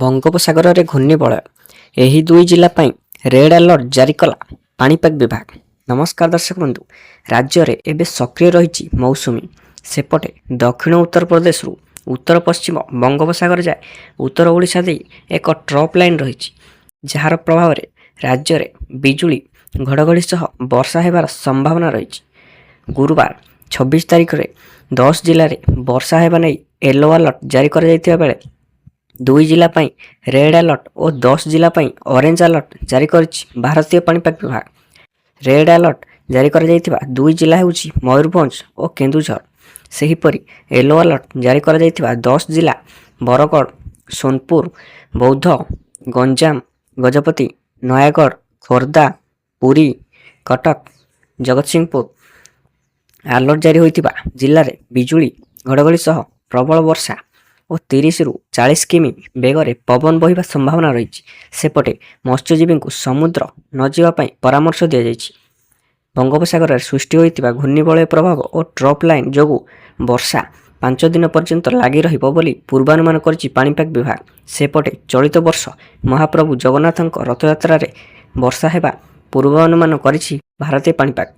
ବଙ୍ଗୋପସାଗରରେ ଘୂର୍ଣ୍ଣିବଳୟ ଏହି ଦୁଇ ଜିଲ୍ଲା ପାଇଁ ରେଡ୍ ଆଲର୍ଟ ଜାରି କଲା ପାଣିପାଗ ବିଭାଗ। ନମସ୍କାର ଦର୍ଶକ ବନ୍ଧୁ, ରାଜ୍ୟରେ ଏବେ ସକ୍ରିୟ ରହିଛି ମୌସୁମୀ। ସେପଟେ ଦକ୍ଷିଣ ଉତ୍ତରପ୍ରଦେଶରୁ ଉତ୍ତର ପଶ୍ଚିମ ବଙ୍ଗୋପସାଗର ଯାଏ ଉତ୍ତର ଓଡ଼ିଶା ଦେଇ ଏକ ଟ୍ରପ୍ ଲାଇନ୍ ରହିଛି, ଯାହାର ପ୍ରଭାବରେ ରାଜ୍ୟରେ ବିଜୁଳି ଘଡ଼ଘଡ଼ି ସହ ବର୍ଷା ହେବାର ସମ୍ଭାବନା ରହିଛି। ଗୁରୁବାର 26 ତାରିଖରେ 10 ଜିଲ୍ଲାରେ ବର୍ଷା ହେବା ନେଇ ୟେଲୋ ଆଲର୍ଟ ଜାରି କରାଯାଇଥିବା ବେଳେ ଦୁଇ ଜିଲ୍ଲା ପାଇଁ ରେଡ୍ ଆଲର୍ଟ ଓ 10 ଜିଲ୍ଲା ପାଇଁ ଅରେଞ୍ଜ ଆଲର୍ଟ ଜାରି କରିଛି ଭାରତୀୟ ପାଣିପାଗ ବିଭାଗ। ରେଡ୍ ଆଲର୍ଟ ଜାରି କରାଯାଇଥିବା ଦୁଇ ଜିଲ୍ଲା ହେଉଛି ମୟୂରଭଞ୍ଜ ଓ କେନ୍ଦୁଝର। ସେହିପରି ୟେଲୋ ଆଲର୍ଟ ଜାରି କରାଯାଇଥିବା 10 ଜିଲ୍ଲା ବରଗଡ଼, ସୋନପୁର, ବୌଦ୍ଧ, ଗଞ୍ଜାମ, ଗଜପତି, ନୟାଗଡ଼, ଖୋର୍ଦ୍ଧା, ପୁରୀ, କଟକ, ଜଗତସିଂହପୁର। ଆଲର୍ଟ ଜାରି ହୋଇଥିବା ଜିଲ୍ଲାରେ ବିଜୁଳି ଘଡ଼ଘଡ଼ି ସହ ପ୍ରବଳ ବର୍ଷା ଓ 30ରୁ 40 କିମି ବେଗରେ ପବନ ବହିବା ସମ୍ଭାବନା ରହିଛି। ସେପଟେ ମତ୍ସ୍ୟଜୀବୀଙ୍କୁ ସମୁଦ୍ର ନ ଯିବା ପାଇଁ ପରାମର୍ଶ ଦିଆଯାଇଛି। ବଙ୍ଗୋପସାଗରରେ ସୃଷ୍ଟି ହୋଇଥିବା ଘୂର୍ଣ୍ଣିବଳୟ ପ୍ରଭାବ ଓ ଟ୍ରପ୍ ଲାଇନ୍ ଯୋଗୁଁ ବର୍ଷା 5 ଦିନ ପର୍ଯ୍ୟନ୍ତ ଲାଗି ରହିବ ବୋଲି ପୂର୍ବାନୁମାନ କରିଛି ପାଣିପାଗ ବିଭାଗ। ସେପଟେ ଚଳିତ ବର୍ଷ ମହାପ୍ରଭୁ ଜଗନ୍ନାଥଙ୍କ ରଥଯାତ୍ରାରେ ବର୍ଷା ହେବା ପୂର୍ବାନୁମାନ କରିଛି ଭାରତୀୟ ପାଣିପାଗ।